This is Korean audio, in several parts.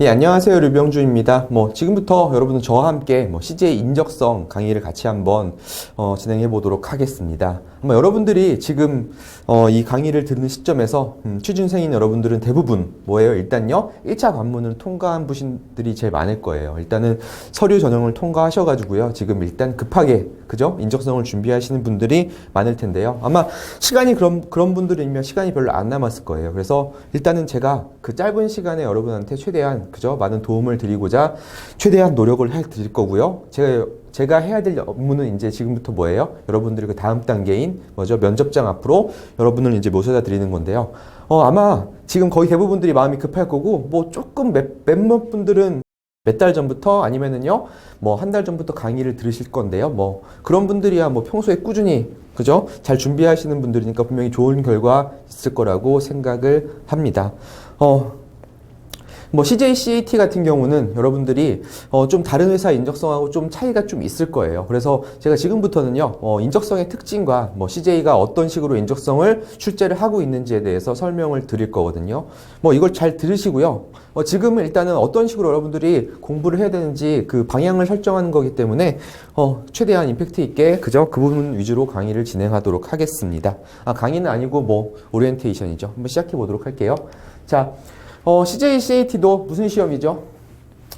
예, 안녕하세요. 류병주입니다. 지금부터 여러분은 저와 함께 CJ 인적성 강의를 같이 한번 진행해 보도록 하겠습니다. 아마 여러분들이 지금 이 강의를 듣는 시점에서 취준생인 여러분들은 대부분 뭐예요? 일단요, 1차 관문을 통과한 분들이 제일 많을 거예요. 일단은 서류 전형을 통과하셔가지고요. 지금 일단 급하게, 그죠? 인적성을 준비하시는 분들이 많을 텐데요. 아마 시간이 그런 분들이면 시간이 별로 안 남았을 거예요. 그래서 일단은 제가 그 짧은 시간에 여러분한테 최대한, 그죠? 많은 도움을 드리고자 최대한 노력을 해 드릴 거고요. 제가 해야 될 업무는 이제 지금부터 뭐예요? 여러분들이 그 다음 단계인 뭐죠? 면접장 앞으로 여러분을 이제 모셔다 드리는 건데요. 아마 지금 거의 대부분들이 마음이 급할 거고, 조금 몇몇 분들은 몇 달 전부터 아니면은요, 한 달 전부터 강의를 들으실 건데요. 그런 분들이야 평소에 꾸준히, 그죠? 잘 준비하시는 분들이니까 분명히 좋은 결과 있을 거라고 생각을 합니다. CJ CAT 같은 경우는 여러분들이 좀 다른 회사 인적성하고 좀 차이가 좀 있을 거예요. 그래서 제가 지금부터는요, 인적성의 특징과 CJ가 어떤 식으로 인적성을 출제를 하고 있는지에 대해서 설명을 드릴 거거든요. 이걸 잘 들으시고요. 지금은 일단은 어떤 식으로 여러분들이 공부를 해야 되는지 그 방향을 설정하는 거기 때문에 최대한 임팩트 있게, 그죠? 그 부분 위주로 강의를 진행하도록 하겠습니다. 강의는 아니고 오리엔테이션이죠. 한번 시작해 보도록 할게요. 자, CJ CAT도 무슨 시험이죠?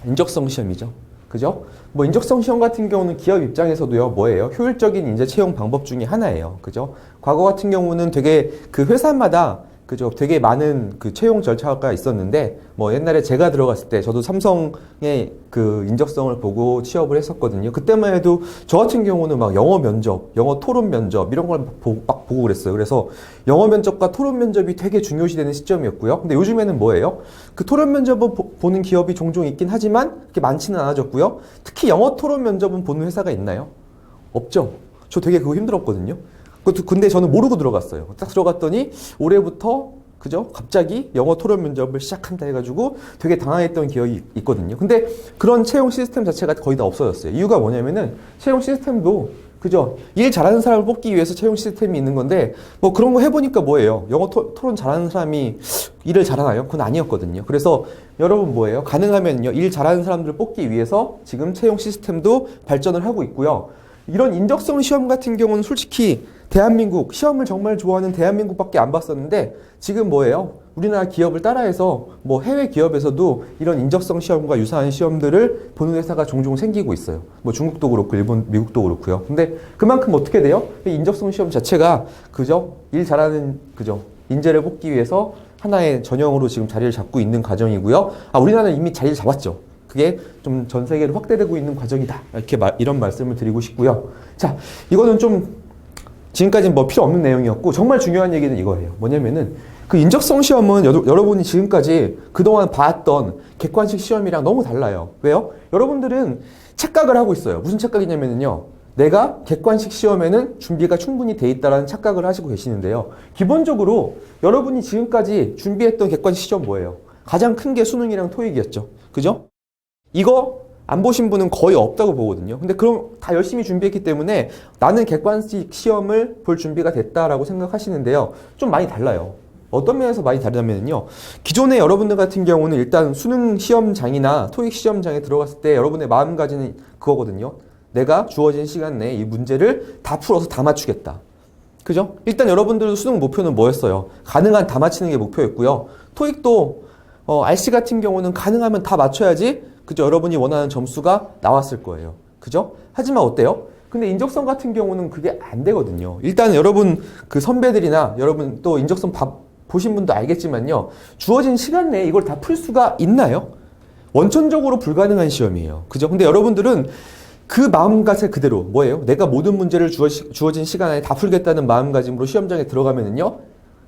인적성 시험이죠. 그죠? 인적성 시험 같은 경우는 기업 입장에서도요, 뭐예요? 효율적인 인재 채용 방법 중에 하나예요. 그죠? 과거 같은 경우는 되게 그 회사마다, 그죠? 되게 많은 그 채용 절차가 있었는데, 옛날에 제가 들어갔을 때 저도 삼성의 그 인적성을 보고 취업을 했었거든요. 그때만 해도 저 같은 경우는 막 영어 면접, 영어 토론 면접 이런 걸 막 보고 그랬어요. 그래서 영어 면접과 토론 면접이 되게 중요시되는 시점이었고요. 근데 요즘에는 뭐예요? 그 토론 면접을 보는 기업이 종종 있긴 하지만 그렇게 많지는 않아졌고요. 특히 영어 토론 면접은 보는 회사가 있나요? 없죠. 저 되게 그거 힘들었거든요. 근데 저는 모르고 들어갔어요. 딱 들어갔더니 올해부터, 그죠? 갑자기 영어 토론 면접을 시작한다 해가지고 되게 당황했던 기억이 있거든요. 근데 그런 채용 시스템 자체가 거의 다 없어졌어요. 이유가 뭐냐면은 채용 시스템도, 그죠? 일 잘하는 사람을 뽑기 위해서 채용 시스템이 있는 건데, 그런 거 해보니까 뭐예요? 영어 토론 잘하는 사람이 일을 잘하나요? 그건 아니었거든요. 그래서 여러분 뭐예요? 가능하면요, 일 잘하는 사람들을 뽑기 위해서 지금 채용 시스템도 발전을 하고 있고요. 이런 인적성 시험 같은 경우는 솔직히 대한민국, 시험을 정말 좋아하는 대한민국밖에 안 봤었는데, 지금 뭐예요? 우리나라 기업을 따라해서 해외 기업에서도 이런 인적성 시험과 유사한 시험들을 보는 회사가 종종 생기고 있어요. 중국도 그렇고 일본, 미국도 그렇고요. 근데 그만큼 어떻게 돼요? 이 인적성 시험 자체가, 그죠? 일 잘하는, 그죠? 인재를 뽑기 위해서 하나의 전형으로 지금 자리를 잡고 있는 과정이고요. 우리나라는 이미 자리를 잡았죠. 그게 좀 전 세계로 확대되고 있는 과정이다. 이런 말씀을 드리고 싶고요. 자, 이거는 좀 지금까지는 필요 없는 내용이었고, 정말 중요한 얘기는 이거예요. 뭐냐면은 그 인적성 시험은 여러분이 지금까지 그동안 봤던 객관식 시험이랑 너무 달라요. 왜요? 여러분들은 착각을 하고 있어요. 무슨 착각이냐면요, 내가 객관식 시험에는 준비가 충분히 돼 있다라는 착각을 하시고 계시는데요. 기본적으로 여러분이 지금까지 준비했던 객관식 시험 뭐예요? 가장 큰 게 수능이랑 토익이었죠. 그죠? 이거 안 보신 분은 거의 없다고 보거든요. 근데 그럼 다 열심히 준비했기 때문에 나는 객관식 시험을 볼 준비가 됐다라고 생각하시는데요. 좀 많이 달라요. 어떤 면에서 많이 다르냐면요, 기존에 여러분들 같은 경우는 일단 수능 시험장이나 토익 시험장에 들어갔을 때 여러분의 마음가짐은 그거거든요. 내가 주어진 시간 내에 이 문제를 다 풀어서 다 맞추겠다. 그죠? 일단 여러분들도 수능 목표는 뭐였어요? 가능한 다 맞히는 게 목표였고요. 토익도 RC 같은 경우는 가능하면 다 맞춰야지, 그죠? 여러분이 원하는 점수가 나왔을 거예요. 그죠? 하지만 어때요? 근데 인적성 같은 경우는 그게 안 되거든요. 일단 여러분 그 선배들이나 여러분 또 인적성 보신 분도 알겠지만요, 주어진 시간 내에 이걸 다 풀 수가 있나요? 원천적으로 불가능한 시험이에요. 그죠? 근데 여러분들은 그 마음가짐 그대로 뭐예요? 내가 모든 문제를 주어진 시간 안에 다 풀겠다는 마음가짐으로 시험장에 들어가면은요,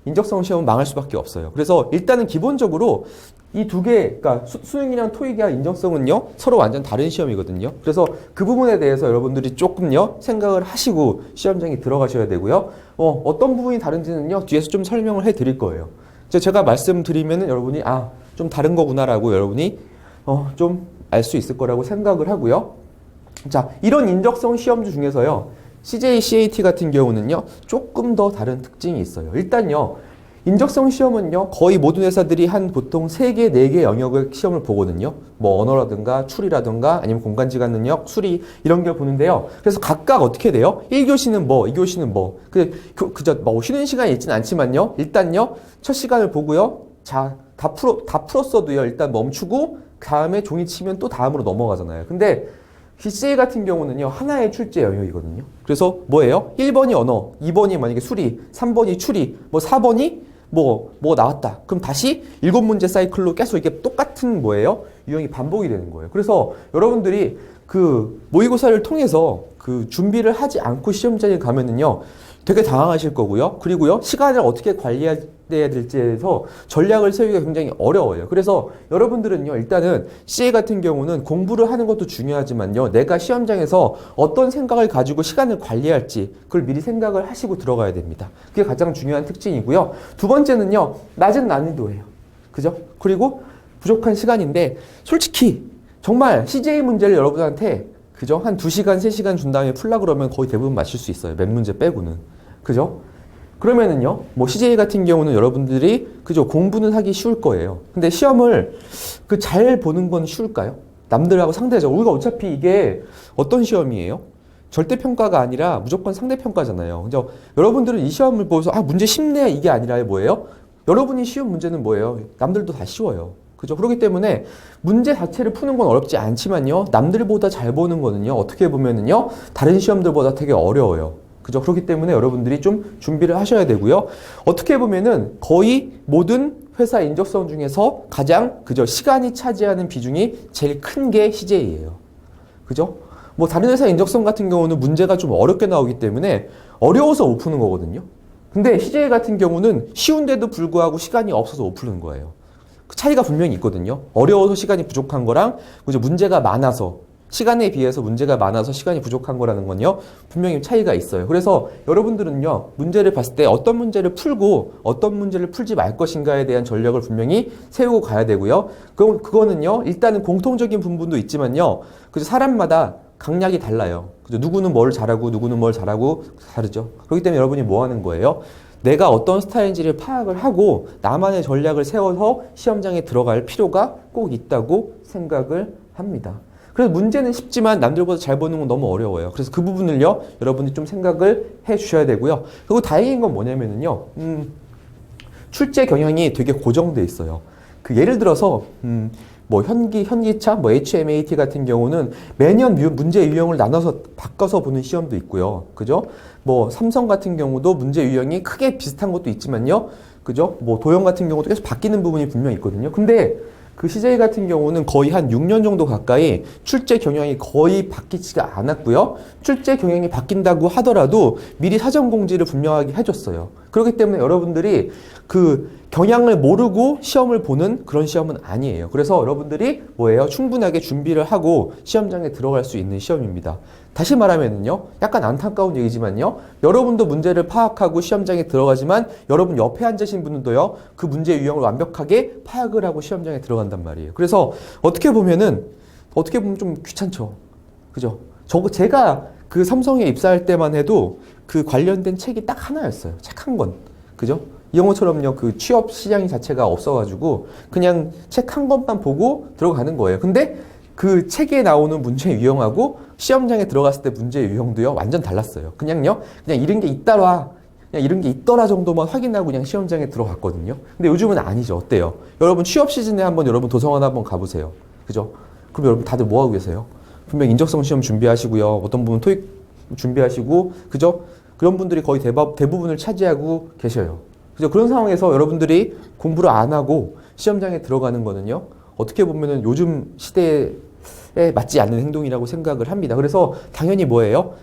인적성 시험은 망할 수밖에 없어요. 그래서 일단은 기본적으로 이 두 개, 그러니까 수능이랑 토익이랑 인적성은요, 서로 완전 다른 시험이거든요. 그래서 그 부분에 대해서 여러분들이 조금요, 생각을 하시고 시험장에 들어가셔야 되고요. 어떤 부분이 다른지는요, 뒤에서 좀 설명을 해 드릴 거예요. 제가 말씀드리면은 여러분이 좀 다른 거구나라고 여러분이 좀 알 수 있을 거라고 생각을 하고요. 자, 이런 인적성 시험 중에서요, CJ CAT 같은 경우는요, 조금 더 다른 특징이 있어요. 일단요, 인적성 시험은요, 거의 모든 회사들이 한 보통 3개, 4개 영역의 시험을 보거든요. 뭐 언어라든가 추리라든가 아니면 공간지각 능력, 수리 이런 걸 보는데요. 그래서 각각 어떻게 돼요? 1교시는 뭐, 2교시는 뭐. 그저 뭐 쉬는 시간이 있진 않지만요. 일단요, 첫 시간을 보고요. 자, 다 풀었어도요. 일단 멈추고 다음에 종이 치면 또 다음으로 넘어가잖아요. 근데 CA 같은 경우는요, 하나의 출제 영역이거든요. 그래서 뭐예요? 1번이 언어, 2번이 만약에 수리, 3번이 추리, 뭐 4번이 뭐 나왔다. 그럼 다시 7문제 사이클로 계속 이게 똑같은 뭐예요? 유형이 반복이 되는 거예요. 그래서 여러분들이 그 모의고사를 통해서 그 준비를 하지 않고 시험장에 가면은요, 되게 당황하실 거고요. 그리고요, 시간을 어떻게 관리해야 될지에서 전략을 세우기가 굉장히 어려워요. 그래서 여러분들은요, 일단은 CA 같은 경우는 공부를 하는 것도 중요하지만요, 내가 시험장에서 어떤 생각을 가지고 시간을 관리할지 그걸 미리 생각을 하시고 들어가야 됩니다. 그게 가장 중요한 특징이고요. 두 번째는요, 낮은 난이도예요. 그죠? 그리고 부족한 시간인데, 솔직히 정말 CJ 문제를 여러분한테 그죠? 한 2시간, 3시간 준 다음에 풀라 그러면 거의 대부분 맞출 수 있어요. 몇 문제 빼고는. 그죠? 그러면은요, 뭐 CJ 같은 경우는 여러분들이 그죠? 공부는 하기 쉬울 거예요. 근데 시험을 그 잘 보는 건 쉬울까요? 남들하고 상대적으로. 우리가 어차피 이게 어떤 시험이에요? 절대평가가 아니라 무조건 상대평가잖아요. 그죠? 여러분들은 이 시험을 보고서 문제 쉽네 이게 아니라 뭐예요? 여러분이 쉬운 문제는 뭐예요? 남들도 다 쉬워요. 그죠? 그렇기 때문에 문제 자체를 푸는 건 어렵지 않지만요, 남들보다 잘 보는 거는요, 어떻게 보면은요, 다른 시험들보다 되게 어려워요. 그죠? 그렇기 때문에 여러분들이 좀 준비를 하셔야 되고요. 어떻게 보면은 거의 모든 회사 인적성 중에서 가장 그죠? 시간이 차지하는 비중이 제일 큰 게 CJ예요. 그죠? 뭐 다른 회사 인적성 같은 경우는 문제가 좀 어렵게 나오기 때문에 어려워서 못 푸는 거거든요. 근데 CJ 같은 경우는 쉬운데도 불구하고 시간이 없어서 못 푸는 거예요. 그 차이가 분명히 있거든요. 어려워서 시간이 부족한 거랑 그죠? 문제가 많아서, 시간에 비해서 문제가 많아서 시간이 부족한 거라는 건요, 분명히 차이가 있어요. 그래서 여러분들은요, 문제를 봤을 때 어떤 문제를 풀고 어떤 문제를 풀지 말 것인가에 대한 전략을 분명히 세우고 가야 되고요. 그거는요, 일단은 공통적인 부분도 있지만요, 그죠? 사람마다 강약이 달라요. 그죠? 누구는 뭘 잘하고 누구는 뭘 잘하고 다르죠. 그렇기 때문에 여러분이 뭐 하는 거예요? 내가 어떤 스타일인지를 파악을 하고 나만의 전략을 세워서 시험장에 들어갈 필요가 꼭 있다고 생각을 합니다. 그래서 문제는 쉽지만 남들보다 잘 보는 건 너무 어려워요. 그래서 그 부분을요, 여러분이 좀 생각을 해 주셔야 되고요. 그리고 다행인 건 뭐냐면은요, 출제 경향이 되게 고정돼 있어요. 그 예를 들어서 뭐 현기차, 뭐 HMAT 같은 경우는 매년 문제 유형을 나눠서 바꿔서 보는 시험도 있고요. 그죠? 뭐 삼성 같은 경우도 문제 유형이 크게 비슷한 것도 있지만요. 그죠? 뭐 도형 같은 경우도 계속 바뀌는 부분이 분명히 있거든요. 근데 그 CJ 같은 경우는 거의 한 6년 정도 가까이 출제 경향이 거의 바뀌지가 않았고요. 출제 경향이 바뀐다고 하더라도 미리 사전 공지를 분명하게 해줬어요. 그렇기 때문에 여러분들이 그 경향을 모르고 시험을 보는 그런 시험은 아니에요. 그래서 여러분들이 뭐예요? 충분하게 준비를 하고 시험장에 들어갈 수 있는 시험입니다. 다시 말하면요, 약간 안타까운 얘기지만요, 여러분도 문제를 파악하고 시험장에 들어가지만 여러분 옆에 앉으신 분들도요, 그 문제 유형을 완벽하게 파악을 하고 시험장에 들어간단 말이에요. 그래서 어떻게 보면 좀 귀찮죠. 그죠? 제가 그 삼성에 입사할 때만 해도 그 관련된 책이 딱 하나였어요. 책 한 권. 그죠? 이 영어처럼요, 그 취업 시장 자체가 없어가지고 그냥 책 한 권만 보고 들어가는 거예요. 근데 그 책에 나오는 문제 유형하고 시험장에 들어갔을 때 문제 유형도요, 완전 달랐어요. 그냥 이런 게 있더라 정도만 확인하고 그냥 시험장에 들어갔거든요. 근데 요즘은 아니죠. 어때요? 여러분 취업 시즌에 여러분 도서관 한번 가보세요. 그죠? 그럼 여러분 다들 뭐 하고 계세요? 분명 인적성 시험 준비하시고요. 어떤 분은 토익 준비하시고, 그죠? 그런 분들이 거의 대부분을 차지하고 계셔요. 그죠? 그런 상황에서 여러분들이 공부를 안 하고 시험장에 들어가는 거는요, 어떻게 보면은 요즘 시대에 맞지 않는 행동이라고 생각을 합니다. 그래서 당연히 뭐예요?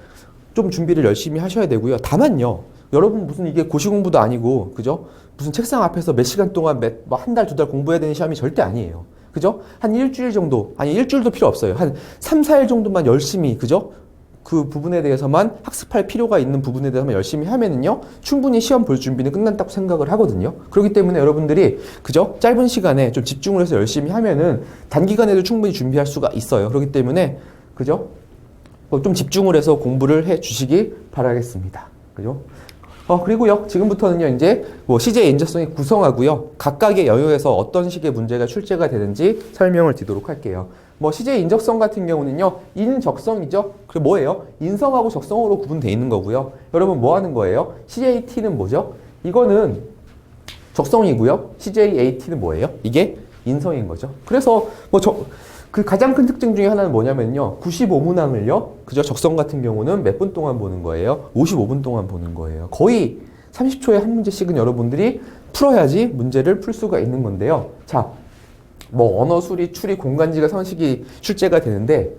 좀 준비를 열심히 하셔야 되고요. 다만요, 여러분 무슨 이게 고시공부도 아니고, 그죠? 무슨 책상 앞에서 몇 시간 동안 한 달, 2달 공부해야 되는 시험이 절대 아니에요. 그죠? 한 일주일 정도, 아니 일주일도 필요 없어요. 한 3, 4일 정도만 열심히, 그죠? 그 부분에 대해서만 학습할 필요가 있는 부분에 대해서만 열심히 하면은요, 충분히 시험 볼 준비는 끝난다고 생각을 하거든요. 그렇기 때문에 여러분들이 그죠? 짧은 시간에 좀 집중을 해서 열심히 하면은 단기간에도 충분히 준비할 수가 있어요. 그렇기 때문에 그죠? 좀 집중을 해서 공부를 해 주시기 바라겠습니다. 그죠? 그리고요, 지금부터는요, 이제 뭐 CJ 인적성이 구성하고요, 각각의 영역에서 어떤 식의 문제가 출제가 되는지 설명을 드리도록 할게요. 뭐 CJ 인적성 같은 경우는요, 인적성이죠. 그 뭐예요? 인성하고 적성으로 구분되어 있는 거고요. 여러분 뭐 하는 거예요? CJT는 뭐죠? 이거는 적성이고요. CJAT는 뭐예요? 이게 인성인 거죠. 그래서 그 가장 큰 특징 중에 하나는 뭐냐면요. 95문항을요. 그죠? 적성 같은 경우는 몇 분 동안 보는 거예요? 55분 동안 보는 거예요. 거의 30초에 한 문제씩은 여러분들이 풀어야지 문제를 풀 수가 있는 건데요. 자, 뭐 언어 수리, 추리, 공간지각, 상식이 출제가 되는데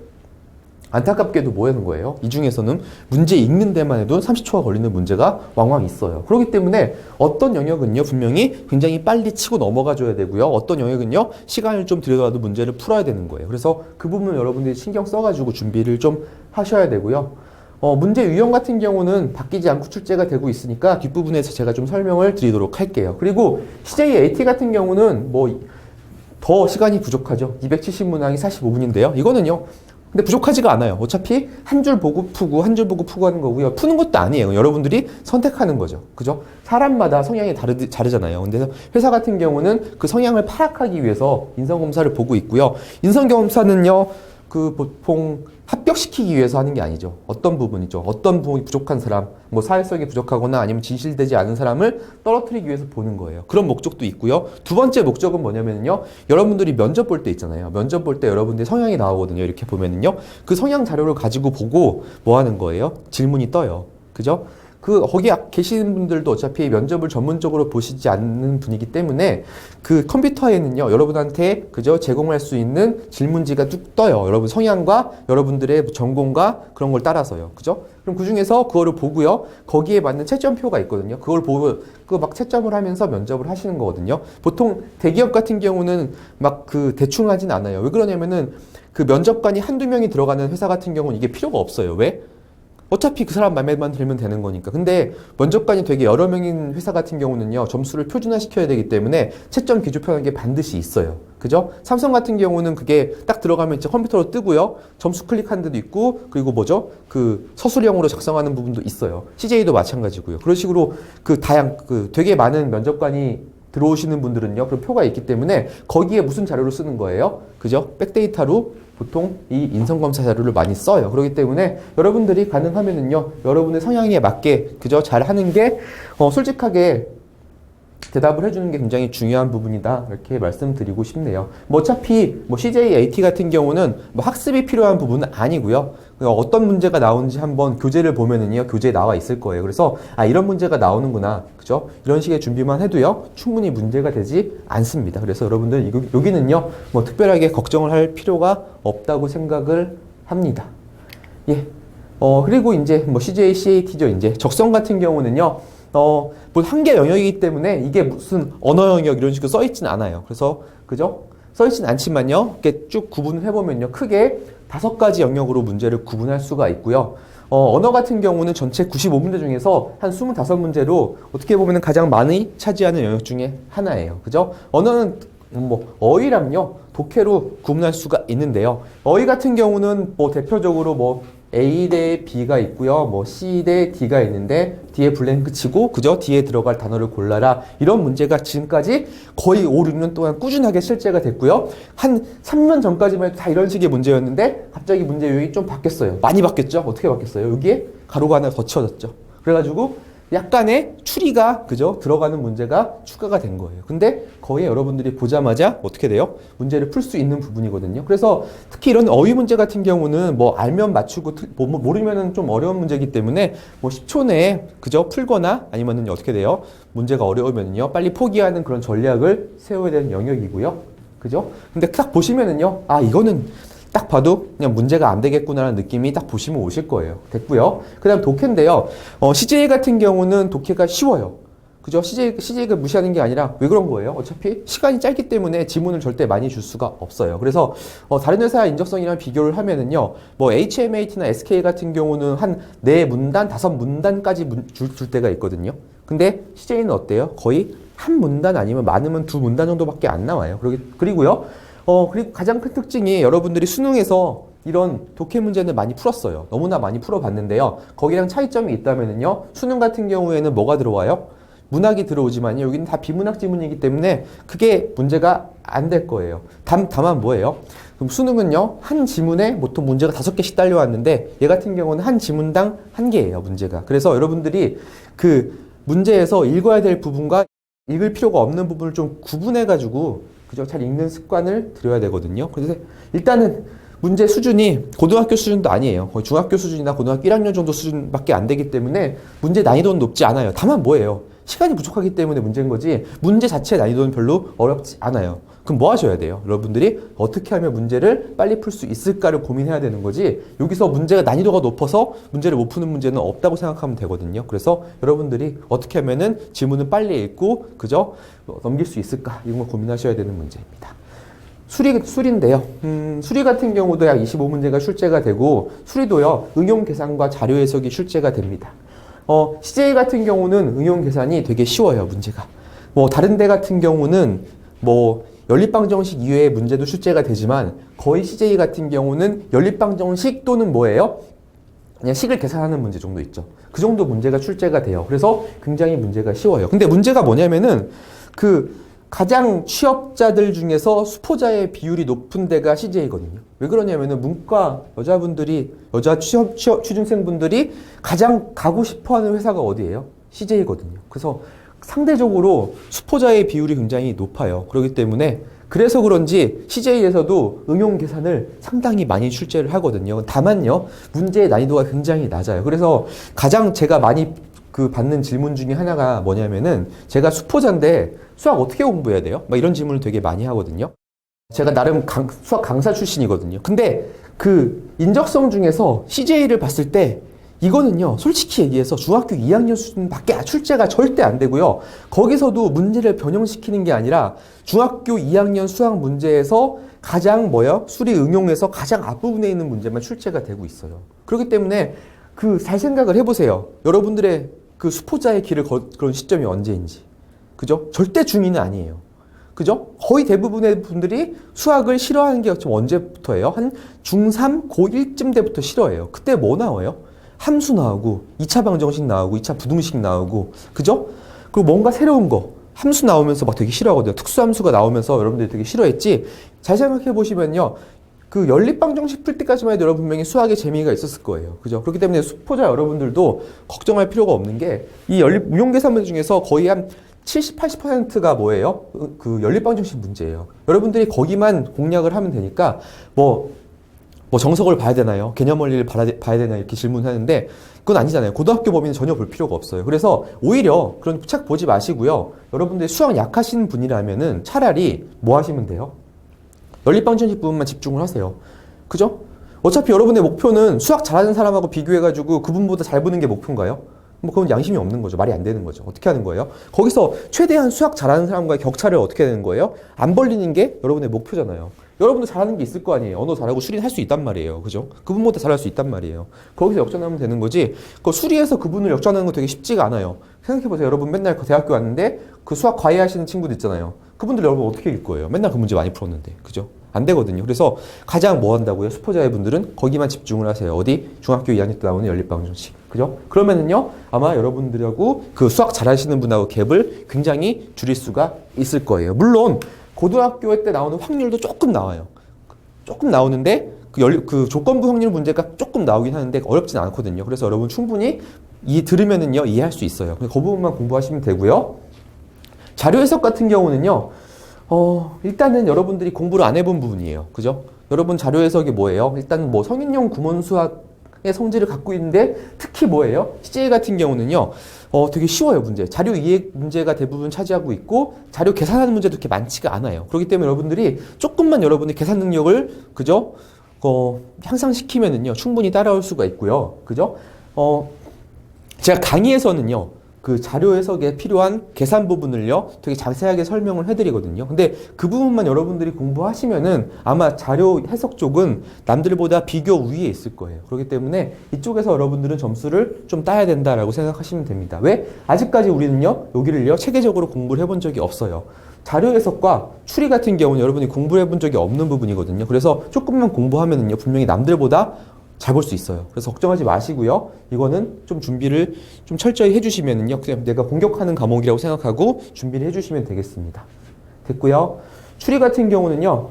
안타깝게도 뭐 하는 거예요? 이 중에서는 문제 읽는 데만 해도 30초가 걸리는 문제가 왕왕 있어요. 그렇기 때문에 어떤 영역은요, 분명히 굉장히 빨리 치고 넘어가 줘야 되고요. 어떤 영역은요, 시간을 좀 들여다도 문제를 풀어야 되는 거예요. 그래서 그 부분을 여러분들이 신경 써가지고 준비를 좀 하셔야 되고요. 문제 유형 같은 경우는 바뀌지 않고 출제가 되고 있으니까 뒷부분에서 제가 좀 설명을 드리도록 할게요. 그리고 CJAT 같은 경우는 뭐 더 시간이 부족하죠. 270문항이 45분인데요. 이거는요, 근데 부족하지가 않아요. 어차피 한 줄 보고 푸고 한 줄 보고 푸고 하는 거고요. 푸는 것도 아니에요. 여러분들이 선택하는 거죠. 그죠? 사람마다 성향이 다르잖아요. 근데 회사 같은 경우는 그 성향을 파악하기 위해서 인성검사를 보고 있고요. 인성검사는요, 그 보통 합격시키기 위해서 하는 게 아니죠. 어떤 부분이죠. 어떤 부분이 부족한 사람, 뭐 사회성이 부족하거나 아니면 진실되지 않은 사람을 떨어뜨리기 위해서 보는 거예요. 그런 목적도 있고요. 두 번째 목적은 뭐냐면요. 여러분들이 면접 볼 때 있잖아요. 면접 볼 때 여러분들의 성향이 나오거든요. 이렇게 보면은요. 그 성향 자료를 가지고 보고 뭐 하는 거예요? 질문이 떠요. 그죠? 거기 계시는 분들도 어차피 면접을 전문적으로 보시지 않는 분이기 때문에 그 컴퓨터에는요, 여러분한테 그저 제공할 수 있는 질문지가 뚝 떠요. 여러분 성향과 여러분들의 전공과 그런 걸 따라서요. 그죠? 그럼 그 중에서 그거를 보고요, 거기에 맞는 채점표가 있거든요. 그걸 보고, 그거 막 채점을 하면서 면접을 하시는 거거든요. 보통 대기업 같은 경우는 막 대충 하진 않아요. 왜 그러냐면은 그 면접관이 한두 명이 들어가는 회사 같은 경우는 이게 필요가 없어요. 왜? 어차피 그 사람 맘에만 들면 되는 거니까. 근데 면접관이 되게 여러 명인 회사 같은 경우는요, 점수를 표준화 시켜야 되기 때문에 채점 기준표라는 게 반드시 있어요. 그죠? 삼성 같은 경우는 그게 딱 들어가면 이제 컴퓨터로 뜨고요, 점수 클릭한 데도 있고, 그리고 뭐죠? 그 서술형으로 작성하는 부분도 있어요. CJ도 마찬가지고요. 그런 식으로 되게 많은 면접관이 들어오시는 분들은요, 그런 표가 있기 때문에 거기에 무슨 자료를 쓰는 거예요? 그죠? 백데이터로 보통 이 인성검사 자료를 많이 써요. 그렇기 때문에 여러분들이 가능하면은요, 여러분의 성향에 맞게 그저 잘 하는 게 솔직하게 대답을 해주는 게 굉장히 중요한 부분이다. 이렇게 말씀드리고 싶네요. 뭐 어차피 뭐 CJAT 같은 경우는 뭐 학습이 필요한 부분은 아니고요. 어떤 문제가 나오는지 한번 교재를 보면은요, 교재에 나와 있을 거예요. 그래서 이런 문제가 나오는구나. 그죠? 이런 식의 준비만 해도요, 충분히 문제가 되지 않습니다. 그래서 여러분들 여기는요, 뭐 특별하게 걱정을 할 필요가 없다고 생각을 합니다. 예. 그리고 이제 뭐 CJ, CAT죠. 이제 적성 같은 경우는요, 뭐 한 개 영역이기 때문에 이게 무슨 언어 영역 이런 식으로 써있진 않아요. 그래서 그죠? 써있진 않지만요, 이렇게 쭉 구분을 해보면요, 크게 5가지 영역으로 문제를 구분할 수가 있고요. 언어 같은 경우는 전체 95문제 중에서 한 25문제로 어떻게 보면 가장 많이 차지하는 영역 중에 하나예요. 그죠? 언어는 뭐 어휘랑요, 독해로 구분할 수가 있는데요. 어휘 같은 경우는 뭐 대표적으로 뭐 A 대 B가 있고요. 뭐 C 대 D가 있는데 뒤에 블랭크 치고 그저 뒤에 들어갈 단어를 골라라. 이런 문제가 지금까지 거의 5, 6년 동안 꾸준하게 실제가 됐고요. 한 3년 전까지만 해도 다 이런 식의 문제였는데 갑자기 문제 유형이 좀 바뀌었어요. 많이 바뀌었죠? 어떻게 바뀌었어요? 여기에 가로가 하나 더 치워졌죠. 그래가지고 약간의 추리가 그죠? 들어가는 문제가 추가가 된 거예요. 근데 거의 여러분들이 보자마자 어떻게 돼요? 문제를 풀 수 있는 부분이거든요. 그래서 특히 이런 어휘 문제 같은 경우는 뭐 알면 맞추고 모르면은 좀 어려운 문제이기 때문에 뭐 10초 내에 그죠? 풀거나 아니면은 어떻게 돼요? 문제가 어려우면요, 빨리 포기하는 그런 전략을 세워야 되는 영역이고요. 그죠? 근데 딱 보시면은요, 이거는 딱 봐도 그냥 문제가 안 되겠구나라는 느낌이 딱 보시면 오실 거예요. 됐고요. 그 다음 독해인데요. CJ 같은 경우는 독해가 쉬워요. 그죠? CJ가 무시하는 게 아니라 왜 그런 거예요? 어차피 시간이 짧기 때문에 지문을 절대 많이 줄 수가 없어요. 그래서 다른 회사의 인적성이랑 비교를 하면은요, 뭐 HMAT나 SK 같은 경우는 한 4문단, 5문단까지 줄 때가 있거든요. 근데 CJ는 어때요? 거의 한 문단 아니면 많으면 2문단 정도밖에 안 나와요. 그리고요. 그리고 가장 큰 특징이 여러분들이 수능에서 이런 독해 문제는 많이 풀었어요. 너무나 많이 풀어봤는데요. 거기랑 차이점이 있다면요. 수능 같은 경우에는 뭐가 들어와요? 문학이 들어오지만요. 여기는 다 비문학 지문이기 때문에 그게 문제가 안 될 거예요. 다만 뭐예요? 그럼 수능은요. 한 지문에 보통 문제가 5개씩 딸려왔는데 얘 같은 경우는 한 지문당 1개예요. 문제가. 그래서 여러분들이 그 문제에서 읽어야 될 부분과 읽을 필요가 없는 부분을 좀 구분해가지고 그죠? 잘 읽는 습관을 들여야 되거든요. 그래서 일단은 문제 수준이 고등학교 수준도 아니에요. 거의 중학교 수준이나 고등학교 1학년 정도 수준밖에 안 되기 때문에 문제 난이도는 높지 않아요. 다만 뭐예요? 시간이 부족하기 때문에 문제인 거지 문제 자체의 난이도는 별로 어렵지 않아요. 그럼 뭐 하셔야 돼요? 여러분들이 어떻게 하면 문제를 빨리 풀 수 있을까를 고민해야 되는 거지 여기서 문제가 난이도가 높아서 문제를 못 푸는 문제는 없다고 생각하면 되거든요. 그래서 여러분들이 어떻게 하면은 지문을 빨리 읽고 그죠? 넘길 수 있을까? 이런 걸 고민하셔야 되는 문제입니다. 수리인데요. 수리 같은 경우도 약 25문제가 출제가 되고 수리도요. 응용 계산과 자료 해석이 출제가 됩니다. CJ 같은 경우는 응용 계산이 되게 쉬워요, 문제가. 뭐 다른 데 같은 경우는 뭐 연립방정식 이외의 문제도 출제가 되지만 거의 CJ 같은 경우는 연립방정식 또는 뭐예요? 그냥 식을 계산하는 문제 정도 있죠. 그 정도 문제가 출제가 돼요. 그래서 굉장히 문제가 쉬워요. 근데 문제가 뭐냐면은 가장 취업자들 중에서 수포자의 비율이 높은 데가 CJ거든요. 왜 그러냐면은 문과 여자 취준생분들이 가장 가고 싶어 하는 회사가 어디예요? CJ거든요. 그래서 상대적으로 수포자의 비율이 굉장히 높아요. 그렇기 때문에 그래서 그런지 CJ에서도 응용 계산을 상당히 많이 출제를 하거든요. 다만요, 문제의 난이도가 굉장히 낮아요. 그래서 가장 제가 많이 받는 질문 중에 하나가 뭐냐면은 제가 수포자인데 수학 어떻게 공부해야 돼요? 막 이런 질문을 되게 많이 하거든요. 제가 나름 수학 강사 출신이거든요. 근데 인적성 중에서 CJ를 봤을 때 이거는요, 솔직히 얘기해서 중학교 2학년 수준밖에 출제가 절대 안 되고요. 거기서도 문제를 변형시키는 게 아니라 중학교 2학년 수학 문제에서 가장 수리 응용에서 가장 앞부분에 있는 문제만 출제가 되고 있어요. 그렇기 때문에 잘 생각을 해보세요. 여러분들의 수포자의 길을 그런 시점이 언제인지. 그죠? 절대 중2는 아니에요. 그죠? 거의 대부분의 분들이 수학을 싫어하는 게 좀 언제부터예요? 한 중3, 고1쯤 때부터 싫어해요. 그때 뭐 나와요? 함수 나오고, 2차 방정식 나오고, 2차 부등식 나오고, 그죠? 그리고 뭔가 새로운 거, 함수 나오면서 막 되게 싫어하거든요. 특수함수가 나오면서 여러분들이 되게 싫어했지? 잘 생각해 보시면요. 연립방정식 풀 때까지만 해도 여러분 분명히 수학에 재미가 있었을 거예요. 그죠? 그렇기 때문에 수포자 여러분들도 걱정할 필요가 없는 게 이 응용계산 중에서 거의 한 70, 80%가 뭐예요? 연립방정식 문제예요. 여러분들이 거기만 공략을 하면 되니까 뭐 정석을 봐야 되나요? 개념 원리를 봐야 되나요? 이렇게 질문하는데 그건 아니잖아요. 고등학교 범위는 전혀 볼 필요가 없어요. 그래서 오히려 그런 책 보지 마시고요. 여러분들이 수학 약하신 분이라면은 차라리 뭐 하시면 돼요? 연립방정식 부분만 집중을 하세요. 그죠? 어차피 여러분의 목표는 수학 잘하는 사람하고 비교해가지고 그분보다 잘 보는 게 목표인가요? 그건 양심이 없는 거죠. 말이 안 되는 거죠. 어떻게 하는 거예요? 거기서 최대한 수학 잘하는 사람과의 격차를 어떻게 되는 거예요? 안 벌리는 게 여러분의 목표잖아요. 여러분도 잘하는 게 있을 거 아니에요. 언어 잘하고 수리는 할 수 있단 말이에요. 그죠? 그분보다 잘할 수 있단 말이에요. 거기서 역전하면 되는 거지. 수리에서 그분을 역전하는 거 되게 쉽지가 않아요. 생각해보세요. 여러분 맨날 대학교 왔는데 수학 과외 하시는 친구들 있잖아요. 그분들 여러분 어떻게 읽을 거예요? 맨날 그 문제 많이 풀었는데. 그죠? 안 되거든요. 그래서 가장 뭐 한다고요? 수포자의 분들은 거기만 집중을 하세요. 어디? 중학교 2학년 때 나오는 연립방정식. 그죠? 그러면은요, 아마 여러분들하고 수학 잘하시는 분하고 갭을 굉장히 줄일 수가 있을 거예요. 물론, 고등학교 때 나오는 확률도 조금 나와요. 조금 나오는데, 조건부 확률 문제가 조금 나오긴 하는데 어렵진 않거든요. 그래서 여러분 충분히 들으면은요, 이해할 수 있어요. 그 부분만 공부하시면 되고요. 자료 해석 같은 경우는요, 일단은 여러분들이 공부를 안 해본 부분이에요. 그죠? 여러분 자료 해석이 뭐예요? 일단 성인용 구몬 수학의 성질을 갖고 있는데 특히 뭐예요? CJ 같은 경우는요, 되게 쉬워요, 문제. 자료 이해 문제가 대부분 차지하고 있고, 자료 계산하는 문제도 그렇게 많지가 않아요. 그렇기 때문에 여러분들이 조금만 여러분의 계산 능력을, 그죠? 향상시키면은요, 충분히 따라올 수가 있고요. 그죠? 제가 강의에서는요, 그 자료 해석에 필요한 계산 부분을요, 되게 자세하게 설명을 해드리거든요. 근데 그 부분만 여러분들이 공부하시면은 아마 자료 해석 쪽은 남들보다 비교 위에 있을 거예요. 그렇기 때문에 이쪽에서 여러분들은 점수를 좀 따야 된다라고 생각하시면 됩니다. 왜? 아직까지 우리는요, 여기를요, 체계적으로 공부를 해본 적이 없어요. 자료 해석과 추리 같은 경우는 여러분이 공부를 해본 적이 없는 부분이거든요. 그래서 조금만 공부하면은요, 분명히 남들보다 잘 볼 수 있어요. 그래서 걱정하지 마시고요. 이거는 좀 준비를 좀 철저히 해주시면은요, 그냥 내가 공격하는 과목이라고 생각하고 준비를 해주시면 되겠습니다. 됐고요. 추리 같은 경우는요,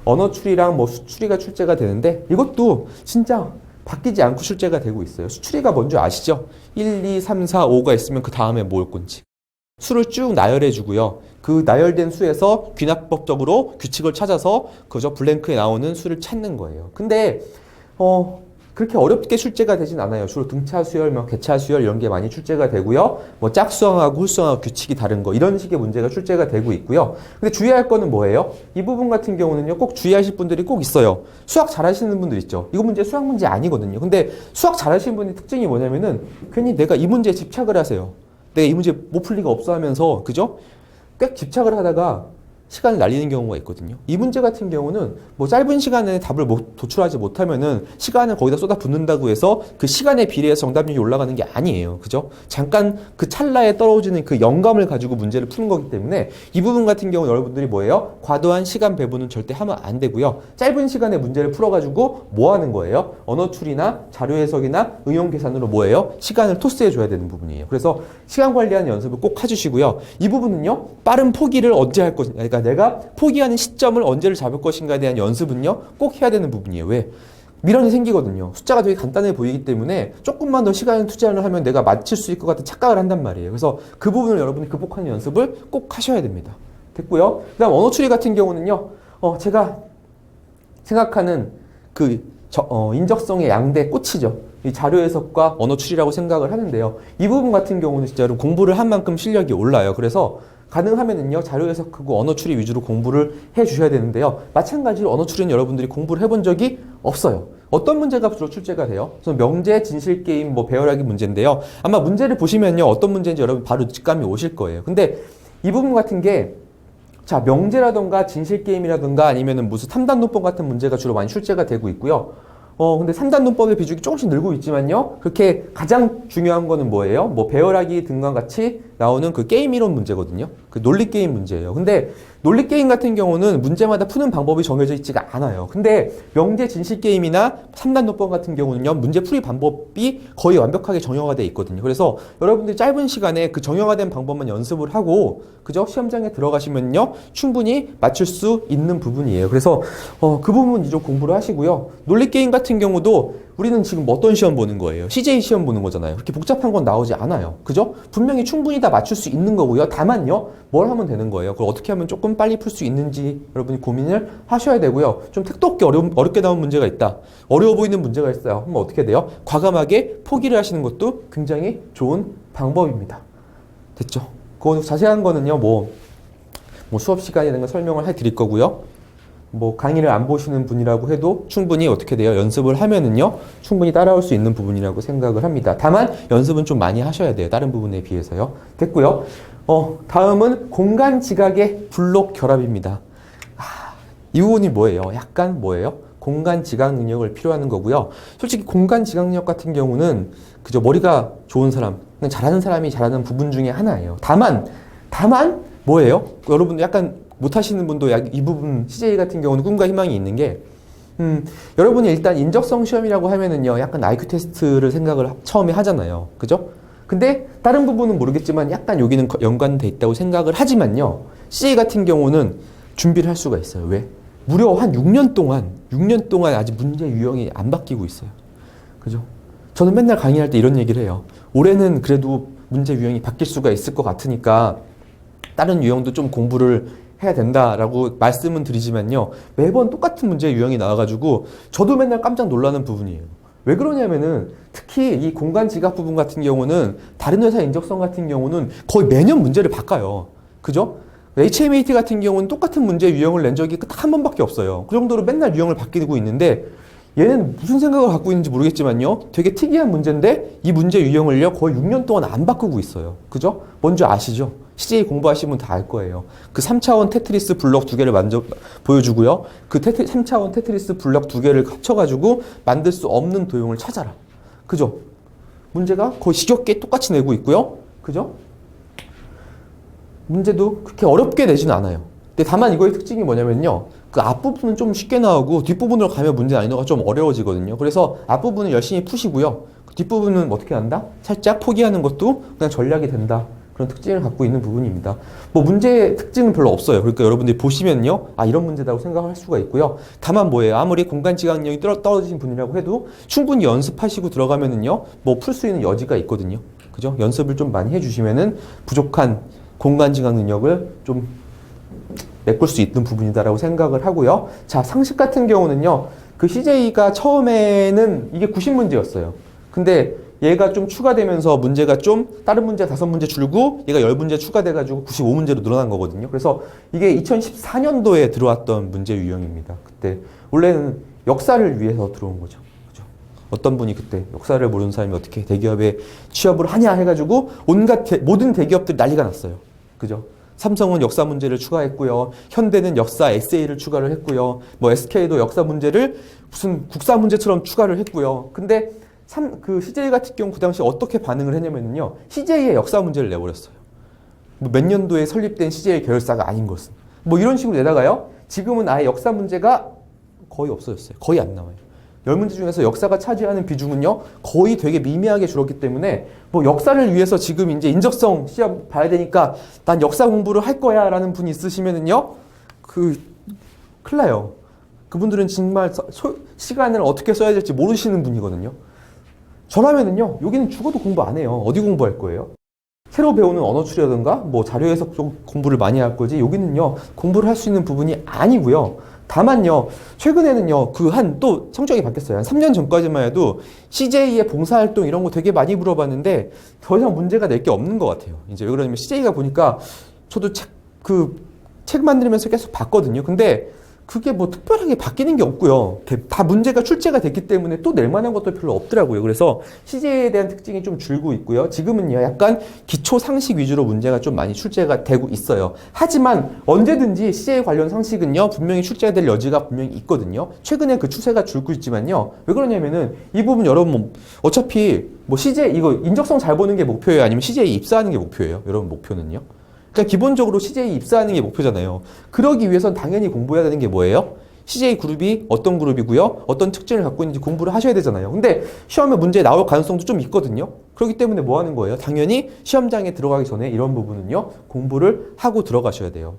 언어 추리랑 뭐 수추리가 출제가 되는데 이것도 진짜 바뀌지 않고 출제가 되고 있어요. 수추리가 뭔지 아시죠? 1, 2, 3, 4, 5가 있으면 그 다음에 뭘 건지. 수를 쭉 나열해 주고요. 그 나열된 수에서 귀납법적으로 규칙을 찾아서 그저 블랭크에 나오는 수를 찾는 거예요. 근데 그렇게 어렵게 출제가 되진 않아요. 주로 등차 수열, 뭐 개차 수열 이런 게 많이 출제가 되고요. 뭐 짝수항하고 홀수항하고 규칙이 다른 거 이런 식의 문제가 출제가 되고 있고요. 근데 주의할 거는 뭐예요? 이 부분 같은 경우는요, 꼭 주의하실 분들이 꼭 있어요. 수학 잘하시는 분들 있죠. 이거 문제 수학 문제 아니거든요. 근데 수학 잘하시는 분의 특징이 뭐냐면은 괜히 내가 이 문제에 집착을 하세요. 내가 이 문제 못 풀 리가 없어 하면서, 그죠? 꽤 집착을 하다가 시간을 날리는 경우가 있거든요. 이 문제 같은 경우는 뭐 짧은 시간에 답을 도출하지 못하면은 시간을 거기다 쏟아붓는다고 해서 그 시간에 비례해서 정답률이 올라가는 게 아니에요. 그죠? 잠깐 그 찰나에 떨어지는 그 영감을 가지고 문제를 푸는 거기 때문에 이 부분 같은 경우 여러분들이 뭐예요? 과도한 시간 배분은 절대 하면 안 되고요. 짧은 시간에 문제를 풀어가지고 뭐 하는 거예요? 언어 추리나 자료 해석이나 응용 계산으로 뭐예요? 시간을 토스해 줘야 되는 부분이에요. 그래서 시간 관리하는 연습을 꼭 해주시고요. 이 부분은요, 빠른 포기를 언제 할 것인가, 그러니까 내가 포기하는 시점을 언제를 잡을 것인가에 대한 연습은요, 꼭 해야 되는 부분이에요. 왜? 미련이 생기거든요. 숫자가 되게 간단해 보이기 때문에 조금만 더 시간을 투자를 하면 내가 맞힐 수 있을 것 같은 착각을 한단 말이에요. 그래서 그 부분을 여러분이 극복하는 연습을 꼭 하셔야 됩니다. 됐고요. 그 다음 언어 추리 같은 경우는요, 제가 생각하는 인적성의 양대 꽃이죠. 이 자료 해석과 언어 추리라고 생각을 하는데요. 이 부분 같은 경우는 진짜로 공부를 한 만큼 실력이 올라요. 그래서 가능하면은요, 자료 해석하고 언어 추리 위주로 공부를 해 주셔야 되는데요. 마찬가지로 언어 추리는 여러분들이 공부를 해본 적이 없어요. 어떤 문제가 주로 출제가 돼요? 그래서 명제, 진실 게임, 뭐 배열하기 문제인데요. 아마 문제를 보시면요, 어떤 문제인지 여러분 바로 직감이 오실 거예요. 근데 이 부분 같은 게, 자, 명제라던가 진실 게임이라던가 아니면은 무슨 3단 논법 같은 문제가 주로 많이 출제가 되고 있고요. 근데 3단 논법의 비중이 조금씩 늘고 있지만요. 그렇게 가장 중요한 거는 뭐예요? 뭐 배열하기 등과 같이 나오는 그 게임 이론 문제거든요. 그 논리 게임 문제예요. 근데 논리 게임 같은 경우는 문제마다 푸는 방법이 정해져 있지가 않아요. 근데 명제 진실 게임이나 3단 논법 같은 경우는요, 문제 풀이 방법이 거의 완벽하게 정형화 되어 있거든요. 그래서 여러분들이 짧은 시간에 그 정형화된 방법만 연습을 하고, 그죠? 시험장에 들어가시면요, 충분히 맞출 수 있는 부분이에요. 그래서 그 부분 좀 공부를 하시고요. 논리 게임 같은 경우도 우리는 지금 어떤 시험 보는 거예요? CJ 시험 보는 거잖아요. 그렇게 복잡한 건 나오지 않아요. 그죠? 분명히 충분히 다 맞출 수 있는 거고요. 다만요, 뭘 하면 되는 거예요? 그걸 어떻게 하면 조금 빨리 풀 수 있는지 여러분이 고민을 하셔야 되고요. 좀 택도 없게 어렵게 나온 문제가 있다. 어려워 보이는 문제가 있어요. 그럼 어떻게 돼요? 과감하게 포기를 하시는 것도 굉장히 좋은 방법입니다. 됐죠? 그 자세한 거는요, 뭐 수업 시간에 대한 거 설명을 해드릴 거고요. 뭐 강의를 안 보시는 분이라고 해도 충분히 어떻게 돼요? 연습을 하면은요, 충분히 따라올 수 있는 부분이라고 생각을 합니다. 다만 연습은 좀 많이 하셔야 돼요. 다른 부분에 비해서요. 됐고요. 다음은 공간 지각의 블록 결합입니다. 이 부분이 뭐예요? 약간 뭐예요? 공간 지각 능력을 필요하는 거고요. 솔직히 공간 지각 능력 같은 경우는 그저 머리가 좋은 사람, 그냥 잘하는 사람이 잘하는 부분 중에 하나예요. 다만 뭐예요? 여러분 약간 못하시는 분도 이 부분 CJ 같은 경우는 꿈과 희망이 있는 게, 여러분이 일단 인적성 시험이라고 하면은요, 약간 IQ 테스트를 생각을 처음에 하잖아요. 그죠? 근데 다른 부분은 모르겠지만 약간 여기는 연관돼 있다고 생각을 하지만요, CJ 같은 경우는 준비를 할 수가 있어요. 왜? 무려 한 6년 동안 아직 문제 유형이 안 바뀌고 있어요. 그죠? 저는 맨날 강의할 때 이런 얘기를 해요. 올해는 그래도 문제 유형이 바뀔 수가 있을 것 같으니까 다른 유형도 좀 공부를 해야 된다라고 말씀은 드리지만요, 매번 똑같은 문제 유형이 나와가지고 저도 맨날 깜짝 놀라는 부분이에요. 왜 그러냐면은 특히 이 공간 지각 부분 같은 경우는 다른 회사 인적성 같은 경우는 거의 매년 문제를 바꿔요. 그죠? HMAT 같은 경우는 똑같은 문제 유형을 낸 적이 딱 한 번밖에 없어요. 그 정도로 맨날 유형을 바뀌고 있는데 얘는 무슨 생각을 갖고 있는지 모르겠지만요. 되게 특이한 문제인데 이 문제 유형을요. 거의 6년 동안 안 바꾸고 있어요. 그죠? 뭔지 아시죠? CJ 공부하시면 다 알 거예요. 그 3차원 테트리스 블럭 두 개를 먼저 보여주고요. 그 3차원 테트리스 블럭 두 개를 합쳐가지고 만들 수 없는 도형을 찾아라. 그죠? 문제가 거의 지겹게 똑같이 내고 있고요. 그죠? 문제도 그렇게 어렵게 내지는 않아요. 근데 다만 이거의 특징이 뭐냐면요. 그 앞부분은 좀 쉽게 나오고 뒷부분으로 가면 문제 난이도가 좀 어려워지거든요. 그래서 앞부분은 열심히 푸시고요. 그 뒷부분은 어떻게 한다? 살짝 포기하는 것도 그냥 전략이 된다. 그런 특징을 갖고 있는 부분입니다. 뭐 문제의 특징은 별로 없어요. 그러니까 여러분들이 보시면요. 아, 이런 문제다고 생각할 수가 있고요. 다만 뭐예요? 아무리 공간 지각력이 떨어지신 분이라고 해도 충분히 연습하시고 들어가면은요. 뭐 풀 수 있는 여지가 있거든요. 그죠? 연습을 좀 많이 해주시면은 부족한 공간 지각 능력을 좀 메꿀 수 있는 부분이다라고 생각을 하고요. 자, 상식 같은 경우는요. 그 CJ가 처음에는 이게 90문제였어요. 근데 얘가 좀 추가되면서 문제가 좀 다른 문제 5문제 줄고 얘가 10문제 추가돼가지고 95문제로 늘어난 거거든요. 그래서 이게 2014년도에 들어왔던 문제 유형입니다. 그때 원래는 역사를 위해서 들어온 거죠. 그죠? 어떤 분이 그때 역사를 모르는 사람이 어떻게 대기업에 취업을 하냐 해가지고 온갖 모든 대기업들이 난리가 났어요. 그죠? 삼성은 역사 문제를 추가했고요. 현대는 역사 에세이를 추가를 했고요. 뭐 SK도 역사 문제를 무슨 국사 문제처럼 추가를 했고요. 근데 그 CJ 같은 경우 그 당시 어떻게 반응을 했냐면요. CJ의 역사 문제를 내버렸어요. 뭐 몇 년도에 설립된 CJ 계열사가 아닌 것은. 뭐 이런 식으로 내다가요. 지금은 아예 역사 문제가 거의 없어졌어요. 거의 안 나와요. 10문제 중에서 역사가 차지하는 비중은요. 거의 되게 미미하게 줄었기 때문에 뭐 역사를 위해서 지금 이제 인적성 시험 봐야 되니까 난 역사 공부를 할 거야 라는 분이 있으시면은요. 큰일 나요. 그분들은 정말 시간을 어떻게 써야 될지 모르시는 분이거든요. 저라면은요, 여기는 죽어도 공부 안 해요. 어디 공부할 거예요? 새로 배우는 언어 추리라든가, 뭐 자료 해석 쪽 공부를 많이 할 거지, 여기는요, 공부를 할 수 있는 부분이 아니고요. 다만요, 최근에는요, 또 성적이 바뀌었어요. 한 3년 전까지만 해도 CJ의 봉사활동 이런 거 되게 많이 물어봤는데, 더 이상 문제가 낼 게 없는 것 같아요. 이제 왜 그러냐면 CJ가 보니까 저도 책 만들면서 계속 봤거든요. 근데 그게 뭐 특별하게 바뀌는 게 없고요. 다 문제가 출제가 됐기 때문에 또 낼 만한 것도 별로 없더라고요. 그래서 CJ에 대한 특징이 좀 줄고 있고요. 지금은요, 약간 기초 상식 위주로 문제가 좀 많이 출제가 되고 있어요. 하지만 언제든지 CJ 관련 상식은요, 분명히 출제가 될 여지가 분명히 있거든요. 최근에 그 추세가 줄고 있지만요. 왜 그러냐면은 이 부분 여러분 어차피 뭐 CJ 이거 인적성 잘 보는 게 목표예요? 아니면 CJ 입사하는 게 목표예요? 여러분 목표는요? 그러니까 기본적으로 CJ 입사하는 게 목표잖아요. 그러기 위해선 당연히 공부해야 되는 게 뭐예요? CJ 그룹이 어떤 그룹이고요. 어떤 특징을 갖고 있는지 공부를 하셔야 되잖아요. 근데 시험에 문제 나올 가능성도 좀 있거든요. 그렇기 때문에 뭐 하는 거예요? 당연히 시험장에 들어가기 전에 이런 부분은요. 공부를 하고 들어가셔야 돼요.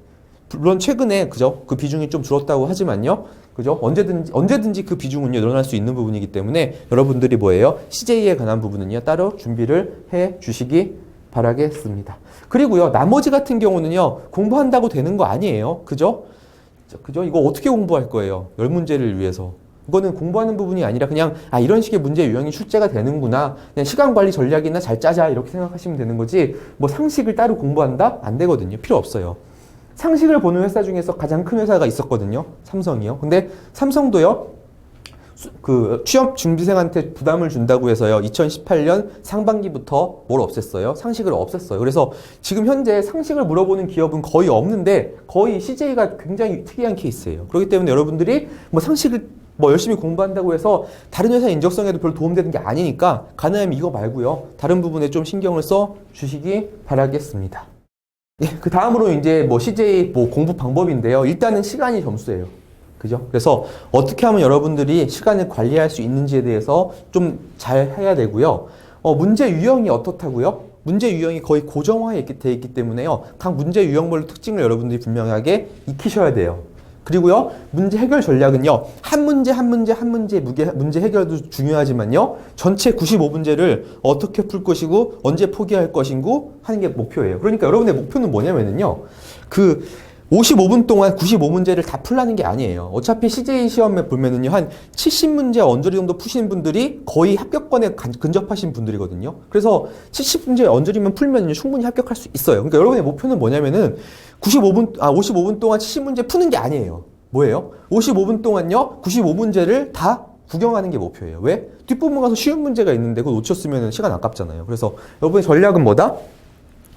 물론 최근에 그죠? 그 비중이 좀 줄었다고 하지만요. 그죠? 언제든지 그 비중은요. 늘어날 수 있는 부분이기 때문에 여러분들이 뭐예요? CJ에 관한 부분은요. 따로 준비를 해 주시기 바라겠습니다. 그리고요, 나머지 같은 경우는요, 공부한다고 되는 거 아니에요. 그죠? 그죠? 이거 어떻게 공부할 거예요? 10문제를 위해서. 이거는 공부하는 부분이 아니라 그냥, 이런 식의 문제 유형이 출제가 되는구나. 그냥 시간 관리 전략이나 잘 짜자. 이렇게 생각하시면 되는 거지, 뭐 상식을 따로 공부한다? 안 되거든요. 필요 없어요. 상식을 보는 회사 중에서 가장 큰 회사가 있었거든요. 삼성이요. 근데 삼성도요, 그 취업 준비생한테 부담을 준다고 해서요. 2018년 상반기부터 뭘 없앴어요? 상식을 없앴어요. 그래서 지금 현재 상식을 물어보는 기업은 거의 없는데 거의 CJ가 굉장히 특이한 케이스예요. 그렇기 때문에 여러분들이 뭐 상식을 뭐 열심히 공부한다고 해서 다른 회사 인적성에도 별 도움되는 게 아니니까 가능하면 이거 말고요. 다른 부분에 좀 신경을 써 주시기 바라겠습니다. 네, 그 다음으로 이제 뭐 CJ 뭐 공부 방법인데요. 일단은 시간이 점수예요. 그죠? 그래서 어떻게 하면 여러분들이 시간을 관리할 수 있는지에 대해서 좀 잘 해야 되고요. 문제 유형이 어떻다고요? 문제 유형이 거의 고정화되어 있기 때문에요. 각 문제 유형별로 특징을 여러분들이 분명하게 익히셔야 돼요. 그리고요, 문제 해결 전략은요, 한 문제 문제 해결도 중요하지만요, 전체 95문제를 어떻게 풀 것이고, 언제 포기할 것인고 하는 게 목표예요. 그러니까 여러분의 목표는 뭐냐면요, 55분 동안 95문제를 다 풀라는 게 아니에요. 어차피 CJ 시험에 보면은요, 한 70문제 언저리 정도 푸신 분들이 거의 합격권에 근접하신 분들이거든요. 그래서 70문제 언저리만 풀면 충분히 합격할 수 있어요. 그러니까 여러분의 목표는 뭐냐면은 55분 동안 70문제 푸는 게 아니에요. 뭐예요? 55분 동안요, 95문제를 다 구경하는 게 목표예요. 왜? 뒷부분 가서 쉬운 문제가 있는데 그거 놓쳤으면 시간 아깝잖아요. 그래서 여러분의 전략은 뭐다?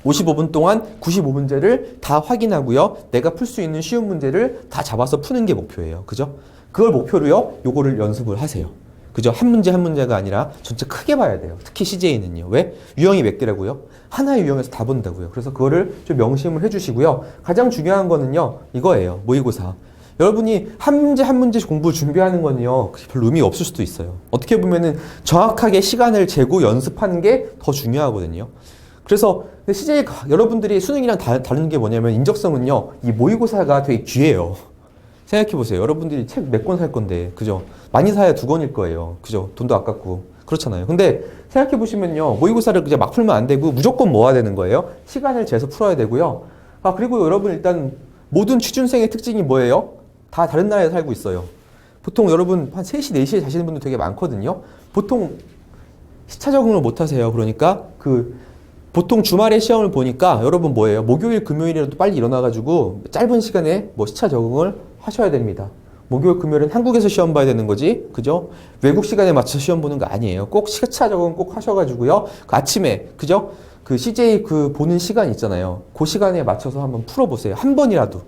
55분 동안 95문제를 다 확인하고요. 내가 풀 수 있는 쉬운 문제를 다 잡아서 푸는 게 목표예요. 그죠? 그걸 목표로요. 요거를 연습을 하세요. 그죠? 한 문제 한 문제가 아니라 전체 크게 봐야 돼요. 특히 CJ는요. 왜? 유형이 몇 개라고요? 하나의 유형에서 다 본다고요. 그래서 그거를 좀 명심을 해주시고요. 가장 중요한 거는요. 이거예요. 모의고사. 여러분이 한 문제 한 문제 공부 준비하는 거는요. 별로 의미 없을 수도 있어요. 어떻게 보면은 정확하게 시간을 재고 연습하는 게 더 중요하거든요. 그래서 CJ 여러분들이 수능이랑 다른 게 뭐냐면 인적성은요. 이 모의고사가 되게 귀해요. 생각해보세요. 여러분들이 책 몇 권 살 건데, 그죠? 많이 사야 2권일 거예요. 그죠? 돈도 아깝고. 그렇잖아요. 근데 생각해보시면요. 모의고사를 그냥 막 풀면 안 되고 무조건 모아야 되는 거예요. 시간을 재서 풀어야 되고요. 그리고 여러분 일단 모든 취준생의 특징이 뭐예요? 다 다른 나라에 살고 있어요. 보통 여러분 한 3시, 4시에 자시는 분들 되게 많거든요. 보통 시차 적응을 못 하세요. 그러니까 보통 주말에 시험을 보니까 여러분 뭐예요? 목요일, 금요일이라도 빨리 일어나가지고 짧은 시간에 시차 적응을 하셔야 됩니다. 목요일, 금요일은 한국에서 시험 봐야 되는 거지. 그죠? 외국 시간에 맞춰서 시험 보는 거 아니에요. 꼭 시차 적응 꼭 하셔가지고요. 아침에, 그죠? CJ 보는 시간 있잖아요. 그 시간에 맞춰서 한번 풀어보세요. 한 번이라도.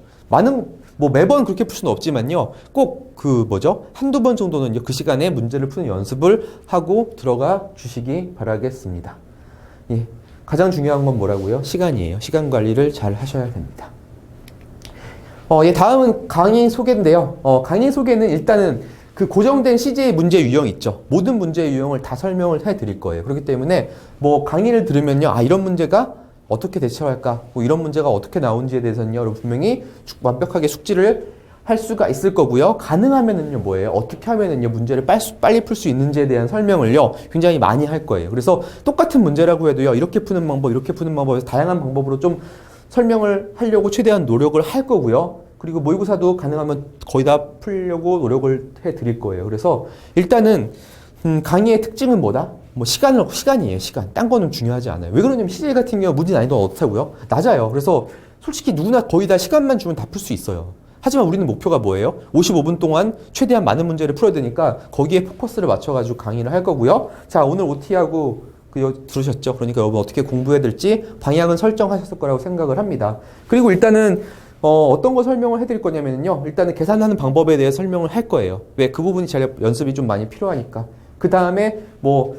매번 그렇게 풀 수는 없지만요. 꼭 한두 번 정도는 그 시간에 문제를 푸는 연습을 하고 들어가 주시기 바라겠습니다. 예. 가장 중요한 건 뭐라고요? 시간이에요. 시간 관리를 잘 하셔야 됩니다. 다음은 강의 소개인데요. 강의 소개는 일단은 그 고정된 CJ 문제 유형 있죠. 모든 문제 유형을 다 설명을 해드릴 거예요. 그렇기 때문에 강의를 들으면요. 이런 문제가 어떻게 대처할까? 이런 문제가 어떻게 나온지에 대해서는요. 여러분 분명히 완벽하게 숙지를 할 수가 있을 거고요. 가능하면은요, 뭐예요? 어떻게 하면은요, 문제를 빨리 풀 수 있는지에 대한 설명을요, 굉장히 많이 할 거예요. 그래서 똑같은 문제라고 해도요, 이렇게 푸는 방법, 이렇게 푸는 방법에서 다양한 방법으로 좀 설명을 하려고 최대한 노력을 할 거고요. 그리고 모의고사도 가능하면 거의 다 풀려고 노력을 해 드릴 거예요. 그래서 일단은, 강의의 특징은 뭐다? 시간이에요, 시간. 딴 거는 중요하지 않아요. 왜 그러냐면 CJ 같은 경우 문제 난이도가 어떻다고요? 낮아요. 그래서 솔직히 누구나 거의 다 시간만 주면 다 풀 수 있어요. 하지만 우리는 목표가 뭐예요? 55분 동안 최대한 많은 문제를 풀어야 되니까 거기에 포커스를 맞춰가지고 강의를 할 거고요. 자, 오늘 OT하고 들으셨죠? 그러니까 여러분 어떻게 공부해야 될지 방향은 설정하셨을 거라고 생각을 합니다. 그리고 일단은 어떤 거 설명을 해드릴 거냐면요. 일단은 계산하는 방법에 대해 설명을 할 거예요. 왜? 그 부분이 잘 연습이 좀 많이 필요하니까. 그 다음에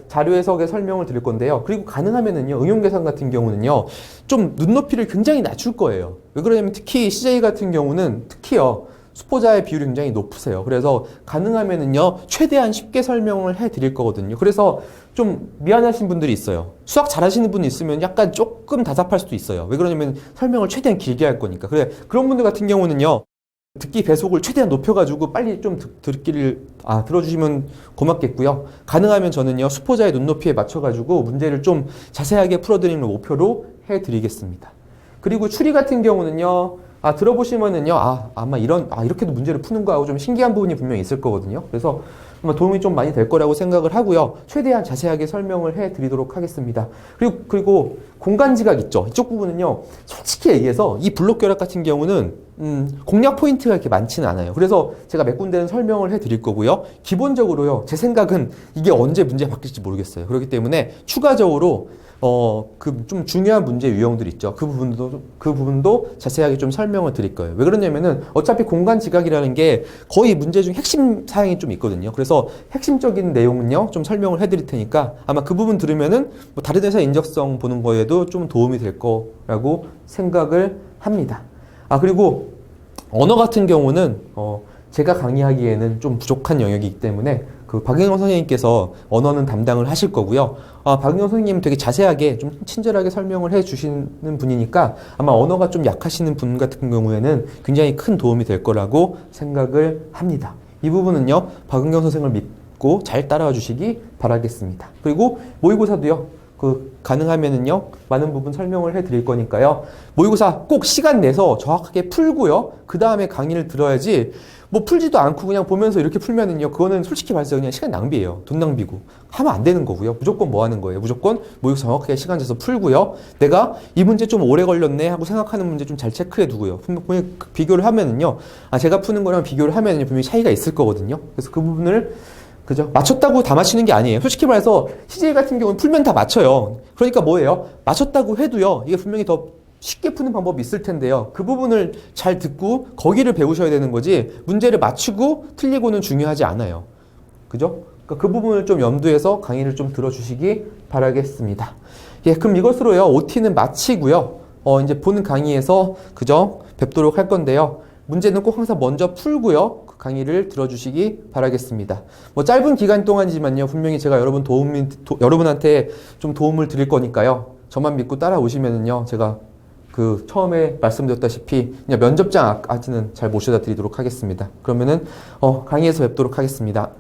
자료 해석의 설명을 드릴 건데요. 그리고 가능하면은요, 응용 계산 같은 경우는요, 좀 눈높이를 굉장히 낮출 거예요. 왜 그러냐면 특히 CJ 같은 경우는 특히요, 수포자의 비율이 굉장히 높으세요. 그래서 가능하면은요, 최대한 쉽게 설명을 해 드릴 거거든요. 그래서 좀 미안하신 분들이 있어요. 수학 잘하시는 분 있으면 약간 조금 답답할 수도 있어요. 왜 그러냐면 설명을 최대한 길게 할 거니까. 그런 분들 같은 경우는요, 듣기 배속을 최대한 높여가지고 빨리 좀 들어주시면 고맙겠고요. 가능하면 저는요, 수포자의 눈높이에 맞춰가지고 문제를 좀 자세하게 풀어드리는 목표로 해드리겠습니다. 그리고 추리 같은 경우는요, 들어보시면은요, 아마 이렇게도 문제를 푸는 거 하고 좀 신기한 부분이 분명히 있을 거거든요. 그래서 아마 도움이 좀 많이 될 거라고 생각을 하고요. 최대한 자세하게 설명을 해 드리도록 하겠습니다. 그리고 공간지각 있죠. 이쪽 부분은요, 솔직히 얘기해서 이 블록 결합 같은 경우는 공략 포인트가 이렇게 많지는 않아요. 그래서 제가 몇 군데는 설명을 해 드릴 거고요. 기본적으로요, 제 생각은 이게 언제 문제 바뀔지 모르겠어요. 그렇기 때문에 추가적으로 좀 중요한 문제 유형들 있죠. 그 부분도 자세하게 좀 설명을 드릴 거예요. 왜 그러냐면은 어차피 공간 지각이라는 게 거의 문제 중 핵심 사항이 좀 있거든요. 그래서 핵심적인 내용은요, 좀 설명을 해 드릴 테니까 아마 그 부분 들으면은 다른 회사 인적성 보는 거에도 좀 도움이 될 거라고 생각을 합니다. 그리고 언어 같은 경우는, 제가 강의하기에는 좀 부족한 영역이기 때문에 박영영 선생님께서 언어는 담당을 하실 거고요. 박영영 선생님은 되게 자세하게 좀 친절하게 설명을 해 주시는 분이니까 아마 언어가 좀 약하시는 분 같은 경우에는 굉장히 큰 도움이 될 거라고 생각을 합니다. 이 부분은요, 박영영 선생을 믿고 잘 따라와 주시기 바라겠습니다. 그리고 모의고사도요, 가능하면은요, 많은 부분 설명을 해 드릴 거니까요. 모의고사 꼭 시간 내서 정확하게 풀고요. 그 다음에 강의를 들어야지, 풀지도 않고 그냥 보면서 이렇게 풀면은요, 그거는 솔직히 말해서 그냥 시간 낭비예요. 돈 낭비고. 하면 안 되는 거고요. 무조건 뭐 하는 거예요? 무조건 모의고사 정확하게 시간 재서 풀고요. 내가 이 문제 좀 오래 걸렸네 하고 생각하는 문제 좀 잘 체크해 두고요. 분명히 비교를 하면은요, 제가 푸는 거랑 비교를 하면은요, 분명히 차이가 있을 거거든요. 그래서 그 부분을 그죠? 맞췄다고 다 맞히는 게 아니에요. 솔직히 말해서 CJ 같은 경우는 풀면 다 맞춰요. 그러니까 뭐예요? 맞췄다고 해도요. 이게 분명히 더 쉽게 푸는 방법이 있을 텐데요. 그 부분을 잘 듣고 거기를 배우셔야 되는 거지 문제를 맞추고 틀리고는 중요하지 않아요. 그죠? 그러니까 그 부분을 좀 염두해서 강의를 좀 들어주시기 바라겠습니다. 예, 그럼 이것으로요. OT는 마치고요. 이제 보는 강의에서 그죠? 뵙도록 할 건데요. 문제는 꼭 항상 먼저 풀고요. 그 강의를 들어주시기 바라겠습니다. 뭐 짧은 기간 동안이지만요. 분명히 제가 여러분한테 좀 도움을 드릴 거니까요. 저만 믿고 따라오시면은요. 제가 그 처음에 말씀드렸다시피 그냥 면접장 까지는 잘 모셔다 드리도록 하겠습니다. 그러면은 강의에서 뵙도록 하겠습니다.